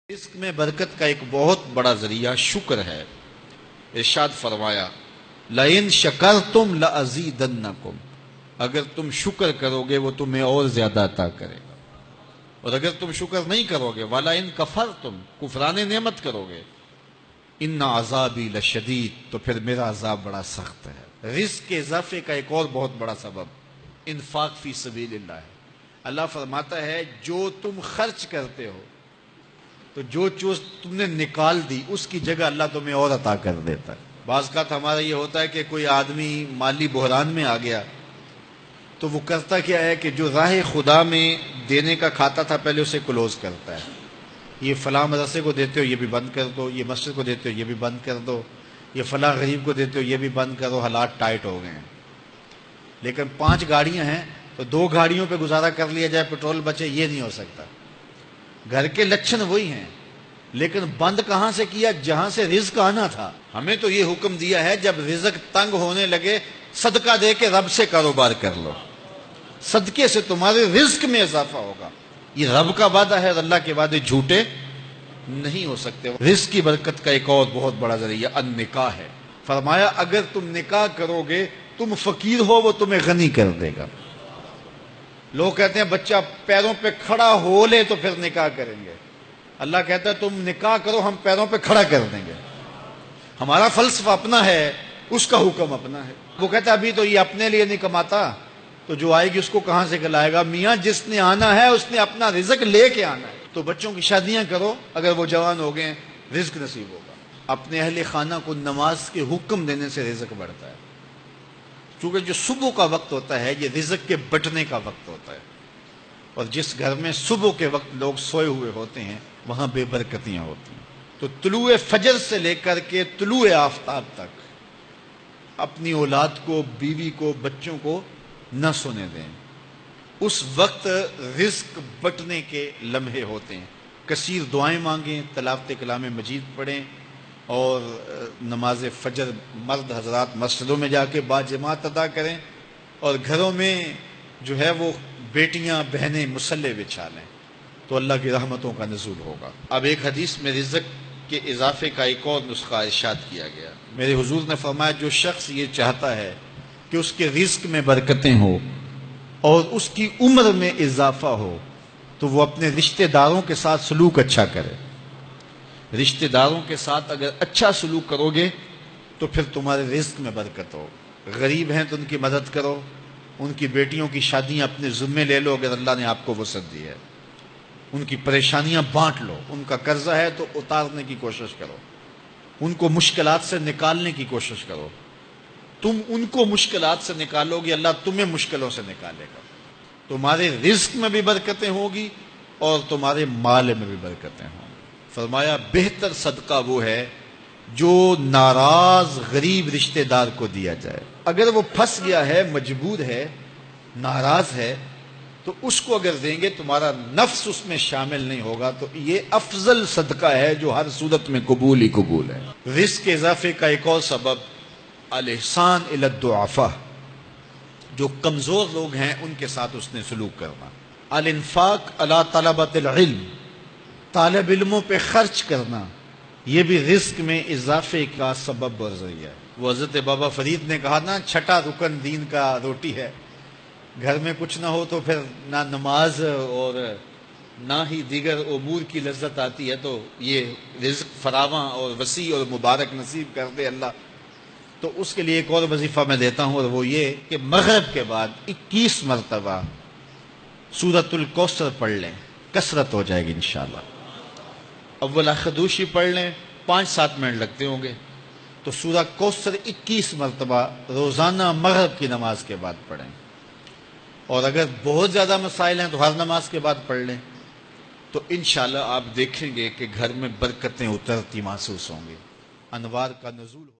رزق میں برکت کا ایک بہت بڑا ذریعہ شکر ہے۔ ارشاد فرمایا لَإِن شَكَرْتُمْ لَأَزِيدَنَّكُمْ، اگر تم شکر کرو گے وہ تمہیں اور زیادہ عطا کرے گا، اور اگر تم شکر نہیں کرو گے وَلَئِن كَفَرْتُمْ، کفران نعمت کرو گے، إِنَّ عَذَابِي لَشَدِيدٌ، تو پھر میرا عذاب بڑا سخت ہے۔ رزق کے اضافے کا ایک اور بہت بڑا سبب انفاق فی سبیل اللہ ہے۔ اللہ فرماتا ہے جو تم خرچ کرتے ہو تو جو چیز تم نے نکال دی اس کی جگہ اللہ تمہیں اور عطا کر دیتا ہے۔ بعض اوقات ہمارا یہ ہوتا ہے کہ کوئی آدمی مالی بحران میں آ گیا تو وہ کرتا کیا ہے کہ جو راہ خدا میں دینے کا کھاتا تھا پہلے اسے کلوز کرتا ہے، یہ فلاں مدرسے کو دیتے ہو یہ بھی بند کر دو، یہ مسجد کو دیتے ہو یہ بھی بند کر دو، یہ فلاں غریب کو دیتے ہو یہ بھی بند کرو، حالات ٹائٹ ہو گئے ہیں۔ لیکن 5 گاڑیاں ہیں تو 2 گاڑیوں پہ گزارا کر لیا جائے، پیٹرول بچے، یہ نہیں ہو سکتا۔ گھر کے لچھن وہی ہیں، لیکن بند کہاں سے کیا؟ جہاں سے رزق آنا تھا۔ ہمیں تو یہ حکم دیا ہے جب رزق تنگ ہونے لگے صدقہ دے کے رب سے کاروبار کر لو، صدقے سے تمہارے رزق میں اضافہ ہوگا۔ یہ رب کا وعدہ ہے اور اللہ کے وعدے جھوٹے نہیں ہو سکتے۔ رزق کی برکت کا ایک اور بہت بڑا ذریعہ النکاح ہے۔ فرمایا اگر تم نکاح کرو گے، تم فقیر ہو وہ تمہیں غنی کر دے گا۔ لوگ کہتے ہیں بچہ پیروں پہ کھڑا ہو لے تو پھر نکاح کریں گے، اللہ کہتا ہے تم نکاح کرو ہم پیروں پہ کھڑا کر دیں گے۔ ہمارا فلسفہ اپنا ہے، اس کا حکم اپنا ہے۔ وہ کہتا ہے ابھی تو یہ اپنے لیے نہیں کماتا تو جو آئے گی اس کو کہاں سے کھلائے گا؟ میاں جس نے آنا ہے اس نے اپنا رزق لے کے آنا ہے۔ تو بچوں کی شادیاں کرو، اگر وہ جوان ہو گئے رزق نصیب ہوگا۔ اپنے اہل خانہ کو نماز کے حکم دینے سے رزق بڑھتا ہے، کیونکہ جو صبح کا وقت ہوتا ہے یہ رزق کے بٹنے کا وقت ہوتا ہے، اور جس گھر میں صبح کے وقت لوگ سوئے ہوئے ہوتے ہیں وہاں بے برکتیاں ہوتی ہیں۔ تو طلوع فجر سے لے کر کے طلوع آفتاب تک اپنی اولاد کو، بیوی کو، بچوں کو نہ سونے دیں۔ اس وقت رزق بٹنے کے لمحے ہوتے ہیں۔ کثیر دعائیں مانگیں، تلاوت کلام مجید پڑھیں، اور نماز فجر مرد حضرات مسجدوں میں جا کے باجماعت ادا کریں، اور گھروں میں جو ہے وہ بیٹیاں بہنیں مصلے بچھا لیں، تو اللہ کی رحمتوں کا نزول ہوگا۔ اب ایک حدیث میں رزق کے اضافے کا ایک اور نسخہ ارشاد کیا گیا۔ میرے حضور نے فرمایا جو شخص یہ چاہتا ہے کہ اس کے رزق میں برکتیں ہوں اور اس کی عمر میں اضافہ ہو تو وہ اپنے رشتہ داروں کے ساتھ سلوک اچھا کرے۔ رشتہ داروں کے ساتھ اگر اچھا سلوک کرو گے تو پھر تمہارے رزق میں برکت ہو۔ غریب ہیں تو ان کی مدد کرو، ان کی بیٹیوں کی شادیاں اپنے ذمے لے لو اگر اللہ نے آپ کو وسعت دی ہے، ان کی پریشانیاں بانٹ لو، ان کا قرضہ ہے تو اتارنے کی کوشش کرو، ان کو مشکلات سے نکالنے کی کوشش کرو۔ تم ان کو مشکلات سے نکالو گے، اللہ تمہیں مشکلوں سے نکالے گا۔ تمہارے رزق میں بھی برکتیں ہوگی اور تمہارے مال میں بھی برکتیں ہوں گی۔ فرمایا بہتر صدقہ وہ ہے جو ناراض غریب رشتہ دار کو دیا جائے۔ اگر وہ پھنس گیا ہے، مجبور ہے، ناراض ہے، تو اس کو اگر دیں گے تمہارا نفس اس میں شامل نہیں ہوگا، تو یہ افضل صدقہ ہے جو ہر صورت میں قبول ہی قبول ہے۔ رزق کے اضافے کا ایک اور سبب الاحسان الی الضعفاء، جو کمزور لوگ ہیں ان کے ساتھ اس نے سلوک کرنا۔ الانفاق علی طلبۃ العلم، طالب علموں پہ خرچ کرنا، یہ بھی رزق میں اضافے کا سبب اور ذریعہ ہے۔ وہ حضرت بابا فرید نے کہا نا 6واں رکن دین کا روٹی ہے۔ گھر میں کچھ نہ ہو تو پھر نہ نماز اور نہ ہی دیگر امور کی لذت آتی ہے، تو یہ رزق فراواں اور وسیع اور مبارک نصیب کر دے اللہ۔ تو اس کے لیے ایک اور وظیفہ میں دیتا ہوں، اور وہ یہ کہ مغرب کے بعد 21 مرتبہ سورۃ الکوثر پڑھ لیں، کثرت ہو جائے گی انشاءاللہ۔ اول خدوشی پڑھ لیں، 5-7 منٹ لگتے ہوں گے، تو سورہ کوثر 21 مرتبہ روزانہ مغرب کی نماز کے بعد پڑھیں، اور اگر بہت زیادہ مسائل ہیں تو ہر نماز کے بعد پڑھ لیں، تو انشاءاللہ آپ دیکھیں گے کہ گھر میں برکتیں اترتی محسوس ہوں گی، انوار کا نزول